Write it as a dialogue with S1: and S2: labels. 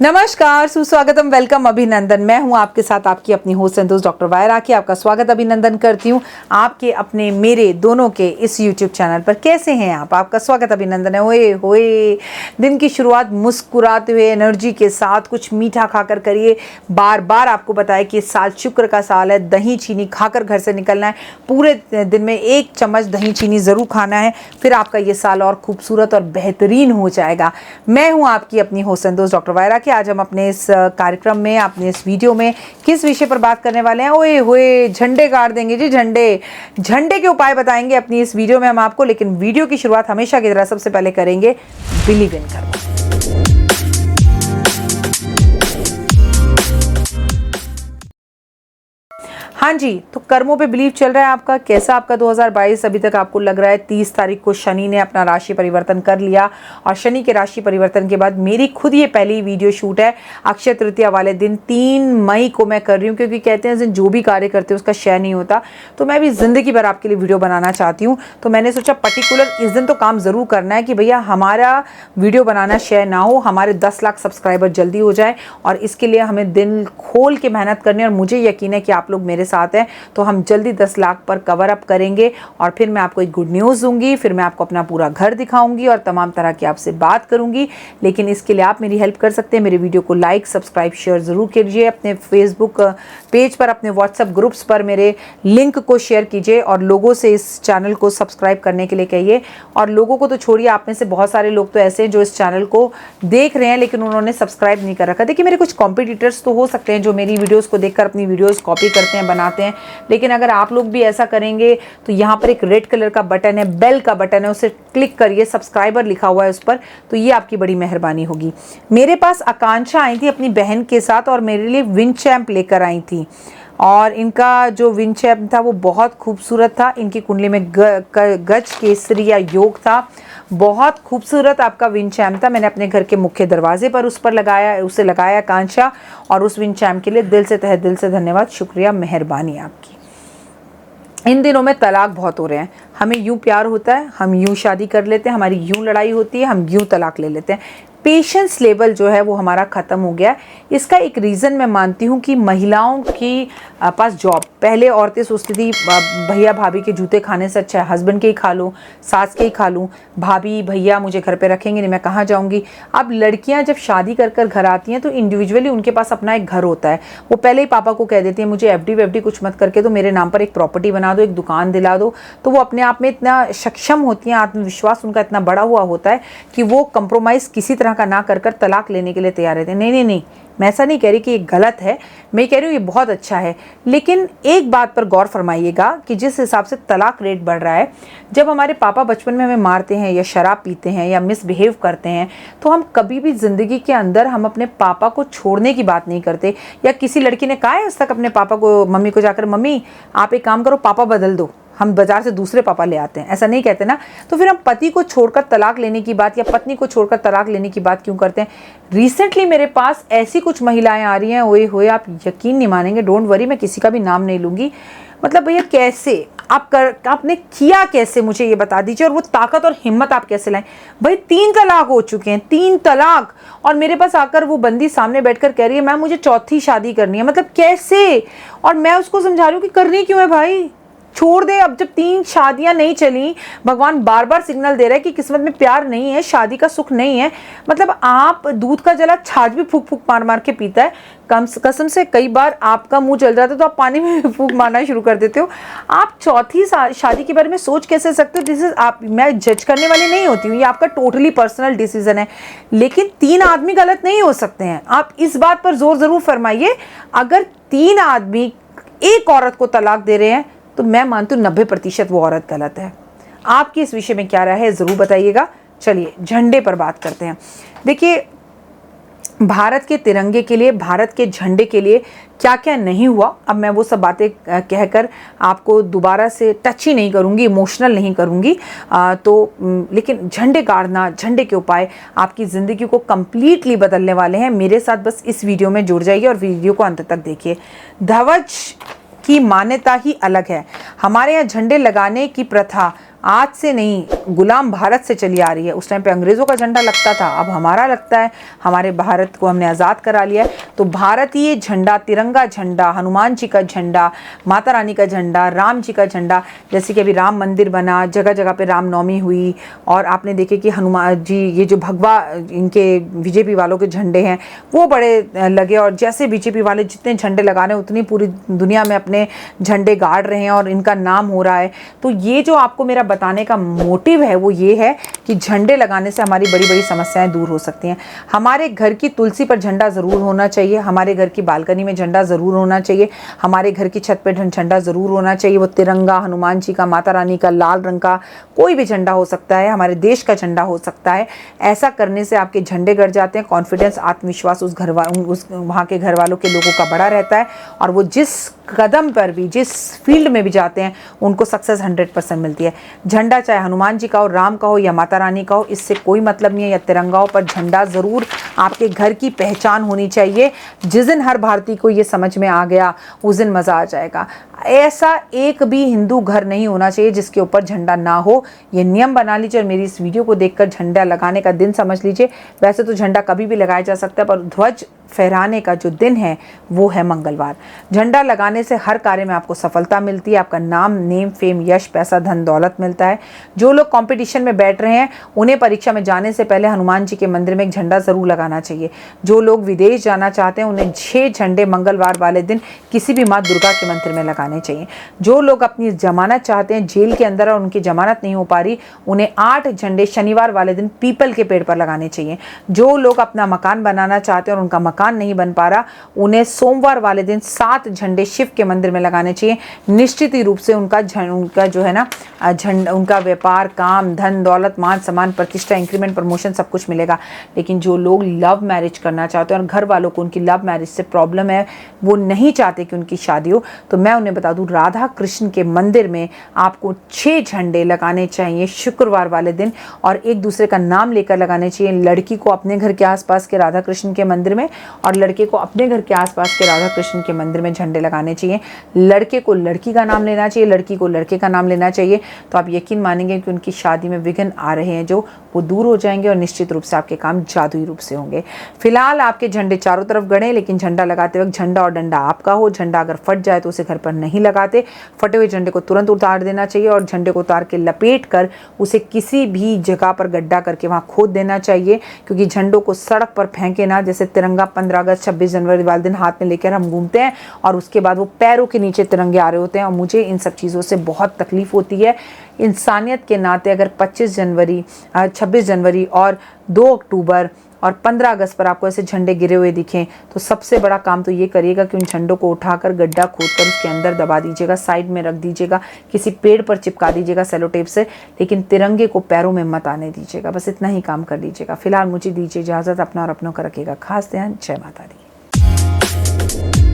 S1: नमस्कार, सुस्वागतम, वेलकम, अभिनंदन। मैं हूं आपके साथ आपकी अपनी होस्ट एंड दोस्त डॉक्टर वायरा की आपका स्वागत अभिनंदन करती हूं आपके अपने मेरे दोनों के इस यूट्यूब चैनल पर। कैसे हैं आप? आपका स्वागत अभिनंदन है। ओए होए, दिन की शुरुआत मुस्कुराते हुए एनर्जी के साथ कुछ मीठा खाकर करिए। बार बार आपको बताया कि इस साल शुक्र का साल है, दही चीनी खाकर घर से निकलना है। पूरे दिन में 1 चम्मच दही चीनी ज़रूर खाना है, फिर आपका ये साल और खूबसूरत और बेहतरीन हो जाएगा। मैं हूँ आपकी अपनी होस्ट एंड दोस्त डॉक्टर वायरा। आज हम अपने इस कार्यक्रम में, अपने इस वीडियो में किस विषय पर बात करने वाले हैं? ओए होए, झंडे गाड़ देंगे जी, झंडे के उपाय बताएंगे अपनी इस वीडियो में हम आपको। लेकिन वीडियो की शुरुआत हमेशा की तरह सबसे पहले करेंगे बिलीव इन कर्म। हाँ जी, तो कर्मों पे बिलीव चल रहा है आपका। कैसा आपका 2022 अभी तक आपको लग रहा है? 30 तारीख को शनि ने अपना राशि परिवर्तन कर लिया और शनि के राशि परिवर्तन के बाद मेरी खुद ये पहली वीडियो शूट है अक्षय तृतीया वाले दिन 3 मई को मैं कर रही हूँ, क्योंकि कहते हैं जो भी कार्य करते हैं उसका क्षय नहीं होता। तो मैं भी ज़िंदगी भर आपके लिए वीडियो बनाना चाहती हूँ, तो मैंने सोचा पर्टिकुलर इस दिन तो काम ज़रूर करना है कि भैया हमारा वीडियो बनाना क्षय ना हो, हमारे 10 लाख सब्सक्राइबर जल्दी हो जाए। और इसके लिए हमें दिल खोल के मेहनत करनी है और मुझे यकीन है कि आप लोग मेरे साथ हैं, तो हम जल्दी 10 लाख पर कवर अप करेंगे। और फिर मैं आपको एक गुड न्यूज़ दूंगी, फिर मैं आपको अपना पूरा घर दिखाऊंगी और तमाम तरह की आपसे बात करूंगी। लेकिन इसके लिए आप मेरी हेल्प कर सकते हैं। मेरे वीडियो को लाइक, सब्सक्राइब, शेयर ज़रूर कीजिए। अपने फेसबुक पेज पर, अपने व्हाट्सएप ग्रुप्स पर मेरे लिंक को शेयर कीजिए और लोगों से इस चैनल को सब्सक्राइब करने के लिए कहिए। और लोगों को तो छोड़िए, आप में से बहुत सारे लोग तो ऐसे हैं जो इस चैनल को देख रहे हैं लेकिन उन्होंने सब्सक्राइब नहीं कर रखा। देखिए, मेरे कुछ कॉम्पिटिटर्स तो हो सकते हैं जो मेरी वीडियोज़ को देखकर अपनी वीडियोज़ कॉपी करते हैं, बनाते हैं। लेकिन अगर आप लोग भी ऐसा करेंगे तो यहाँ पर एक रेड कलर का बटन है, बेल का बटन है, उसे क्लिक करिए, सब्सक्राइबर लिखा हुआ है उस पर, तो ये आपकी बड़ी मेहरबानी होगी। मेरे पास आकांक्षा आई थी अपनी बहन के साथ और मेरे लिए विंड चैम्प लेकर आई थी। और इनका जो विंड चैम्प था वो बहुत खूबसूरत था। इनकी कुंडली में गज केसरी या योग था। बहुत खूबसूरत आपका विंड चैम्प था। मैंने अपने घर के मुख्य दरवाजे पर उसे लगाया कांचा। और उस विंड चैम्प के लिए दिल से, तहे दिल से धन्यवाद, शुक्रिया, मेहरबानी आपकी। इन दिनों में तलाक बहुत हो रहे हैं। हमें यूं प्यार होता है, हम यूं शादी कर लेते हैं, हमारी यूं लड़ाई होती है, हम यूं तलाक ले लेते हैं। पेशेंस लेवल जो है वो हमारा ख़त्म हो गया है। इसका एक रीज़न मैं मानती हूँ कि महिलाओं की पास जॉब, पहले औरतें सोचती थी भैया भाभी के जूते खाने से अच्छा है हस्बैंड के ही खा लूँ, सास के ही खा लूँ, भाभी भैया मुझे घर पे रखेंगे नहीं, मैं कहाँ जाऊँगी। अब लड़कियाँ जब शादी कर कर घर आती हैं तो इंडिविजुअली उनके पास अपना एक घर होता है। वो पहले ही पापा को कह देती है मुझे एफडी वेफडी कुछ मत करके दो, मेरे नाम पर एक प्रॉपर्टी बना दो, एक दुकान दिला दो। तो वो अपने आप में इतना सक्षम होती हैं, आत्मविश्वास उनका इतना बड़ा हुआ होता है कि वो कंप्रोमाइज़ किसी तरह का ना कर तलाक लेने के लिए तैयार रहते हैं। नहीं, मैं ऐसा नहीं कह रही कि ये गलत है, मैं कह रही हूँ ये बहुत अच्छा है। लेकिन एक बात पर गौर फरमाइएगा कि जिस हिसाब से तलाक रेट बढ़ रहा है, जब हमारे पापा बचपन में हमें मारते हैं या शराब पीते हैं या मिसबिहेव करते हैं, तो हम कभी भी ज़िंदगी के अंदर हम अपने पापा को छोड़ने की बात नहीं करते। या किसी लड़की ने कहा है आज तक अपने पापा को, मम्मी को जाकर मम्मी आप एक काम करो, पापा बदल दो, हम बाजार से दूसरे पापा ले आते हैं, ऐसा नहीं कहते ना। तो फिर हम पति को छोड़कर तलाक लेने की बात या पत्नी को छोड़कर तलाक लेने की बात क्यों करते हैं? रिसेंटली मेरे पास ऐसी कुछ महिलाएं आ रही हैं, ओए होए, आप यकीन नहीं मानेंगे, डोंट वरी, मैं किसी का भी नाम नहीं लूँगी। मतलब भैया कैसे आपने किया कैसे, मुझे ये बता दीजिए। और वो ताकत और हिम्मत आप कैसे लाएं? भाई 3 तलाक हो चुके हैं, 3 तलाक, और मेरे पास आकर वो बंदी सामने बैठकर कह रही है मैम मुझे 4थी शादी करनी है। मतलब कैसे? और मैं उसको समझा रही हूँ कि करनी क्यों है भाई, छोड़ दे। अब जब 3 शादियां नहीं चली, भगवान बार बार सिग्नल दे रहा है कि किस्मत में प्यार नहीं है, शादी का सुख नहीं है। मतलब आप दूध का जला छाछ भी फूक फूक मार मार के पीता है। कसम से कई बार आपका मुंह जल रहा था तो आप पानी में फूक मारना शुरू कर देते हो। आप 4थी शादी के बारे में सोच कैसे सकते हो? दिस इज आप, मैं जज करने वाली नहीं होती हूँ, ये आपका टोटली पर्सनल डिसीजन है। लेकिन 3 आदमी गलत नहीं हो सकते हैं। आप इस बात पर जोर जरूर फरमाइए। अगर 3 आदमी एक औरत को तलाक दे रहे हैं तो मैं मानती हूँ 90% वो औरत गलत है। आपकी इस विषय में क्या राय है ज़रूर बताइएगा। चलिए झंडे पर बात करते हैं। देखिए, भारत के तिरंगे के लिए, भारत के झंडे के लिए क्या क्या नहीं हुआ, अब मैं वो सब बातें कहकर आपको दोबारा से टच ही नहीं करूँगी, इमोशनल नहीं करूँगी। लेकिन झंडे गाड़ना, झंडे के उपाय आपकी ज़िंदगी को कम्प्लीटली बदलने वाले हैं। मेरे साथ बस इस वीडियो में जुड़ जाइए और वीडियो को अंत तक देखिए। ध्वज की मान्यता ही अलग है। हमारे यहाँ झंडे लगाने की प्रथा आज से नहीं, गुलाम भारत से चली आ रही है। उस टाइम पे अंग्रेज़ों का झंडा लगता था, अब हमारा लगता है। हमारे भारत को हमने आज़ाद करा लिया है, तो भारतीय झंडा, तिरंगा झंडा, हनुमान जी का झंडा, माता रानी का झंडा, राम जी का झंडा, जैसे कि अभी राम मंदिर बना, जगह जगह पे रामनवमी हुई, और आपने देखे कि हनुमान जी, ये जो भगवा इनके बीजेपी वालों के झंडे हैं वो बड़े लगे, और जैसे बीजेपी वाले जितने झंडे लगा रहे हैं उतनी पूरी दुनिया में अपने झंडे गाड़ रहे हैं और इनका नाम हो रहा है। तो ये जो आपको मेरा बताने का मोटिव है वो ये है कि झंडे लगाने से हमारी बड़ी बड़ी समस्याएं दूर हो सकती हैं। हमारे घर की तुलसी पर झंडा ज़रूर होना चाहिए, हमारे घर की बालकनी में झंडा ज़रूर होना चाहिए, हमारे घर की छत पर झंडा ज़रूर होना चाहिए। वो तिरंगा, हनुमान जी का, माता रानी का, लाल रंग का, कोई भी झंडा हो सकता है, हमारे देश का झंडा हो सकता है। ऐसा करने से आपके झंडे गड़ जाते हैं, कॉन्फिडेंस, आत्मविश्वास उस वहाँ के घर वालों के लोगों का बड़ा रहता है, और वो जिस कदम पर भी, जिस फील्ड में भी जाते हैं, उनको सक्सेस 100% मिलती है। झंडा चाहे हनुमान जी का हो, राम का हो या माता रानी का हो, इससे कोई मतलब नहीं है। या तिरंगाओं पर झंडा ज़रूर आपके घर की पहचान होनी चाहिए। जिस दिन हर भारतीय को ये समझ में आ गया, उस दिन मज़ा आ जाएगा। ऐसा एक भी हिंदू घर नहीं होना चाहिए जिसके ऊपर झंडा ना हो। ये नियम बना लीजिए और मेरी इस वीडियो को देखकर झंडा लगाने का दिन समझ लीजिए। वैसे तो झंडा कभी भी लगाया जा सकता है, पर ध्वज फहराने का जो दिन है वो है मंगलवार। झंडा लगाने से हर कार्य में आपको सफलता मिलती है, आपका नाम, नेम, फेम, यश, पैसा, धन, दौलत मिलता है। जो लोग कंपटीशन में बैठ रहे हैं उन्हें परीक्षा में जाने से पहले हनुमान जी के मंदिर में एक झंडा ज़रूर लगाना चाहिए। जो लोग विदेश जाना चाहते हैं उन्हें 6 झंडे मंगलवार वाले दिन किसी भी माँ दुर्गा के मंदिर में लगाने चाहिए। जो लोग अपनी जमानत चाहते हैं, जेल के अंदर और उनकी जमानत नहीं हो पा रही, उन्हें 8 झंडे शनिवार वाले दिन पीपल के पेड़ पर लगाने चाहिए। जो लोग अपना मकान बनाना चाहते हैं और उनका मकान नहीं बन पा रहा, उन्हें सोमवार वाले दिन 7 झंडे शिव के मंदिर में लगाने चाहिए। निश्चित ही रूप से उनका जो है ना झंडा, उनका व्यापार, काम, धन, दौलत, मान सम्मान, प्रतिष्ठा, इंक्रीमेंट, प्रमोशन सब कुछ मिलेगा। लेकिन जो लोग लव मैरिज करना चाहते हैं और घर वालों को उनकी लव मैरिज से प्रॉब्लम है, वो नहीं चाहते कि उनकी शादी हो, तो मैं उन्हें बता दूं, राधा कृष्ण के मंदिर में आपको 6 झंडे लगाने चाहिए शुक्रवार वाले दिन, और एक दूसरे का नाम लेकर लगाने चाहिए। लड़की को अपने घर के आसपास के राधा कृष्ण के मंदिर में और लड़के को अपने घर के आसपास के राधा कृष्ण के मंदिर में झंडे लगाने चाहिए। लड़के को लड़की का नाम लेना चाहिए, लड़की को लड़के का नाम लेना चाहिए। तो आप यकीन मानेंगे कि उनकी शादी में विघ्न आ रहे हैं जो वो दूर हो जाएंगे, और निश्चित रूप से आपके काम जादुई रूप से होंगे। फिलहाल आपके झंडे चारों तरफ गड़े, लेकिन झंडा लगाते वक्त झंडा और डंडा आपका हो। झंडा अगर फट जाए तो उसे घर पर नहीं लगाते, फटे हुए झंडे को तुरंत उतार देना चाहिए, और झंडे को उतार के लपेट कर उसे किसी भी जगह पर गड्ढा करके वहाँ खोद देना चाहिए। क्योंकि झंडों को सड़क पर फेंके ना, जैसे तिरंगा 15 अगस्त 26 जनवरी वाले दिन हाथ में लेकर हम घूमते हैं और उसके बाद वो पैरों के नीचे तिरंगे आ रहे होते हैं, और मुझे इन सब चीज़ों से बहुत तकलीफ होती है। इंसानियत के नाते अगर 26 जनवरी और 2 अक्टूबर और 15 अगस्त पर आपको ऐसे झंडे गिरे हुए दिखें, तो सबसे बड़ा काम तो ये करिएगा कि उन झंडों को उठाकर गड्ढा खोदकर उसके अंदर दबा दीजिएगा, साइड में रख दीजिएगा, किसी पेड़ पर चिपका दीजिएगा सेलो टेप से, लेकिन तिरंगे को पैरों में मत आने दीजिएगा। बस इतना ही काम कर लीजिएगा। फिलहाल मुझे दीजिए इजाज़त, अपना और अपनों का रखिएगा खास ध्यान। जय माता दी।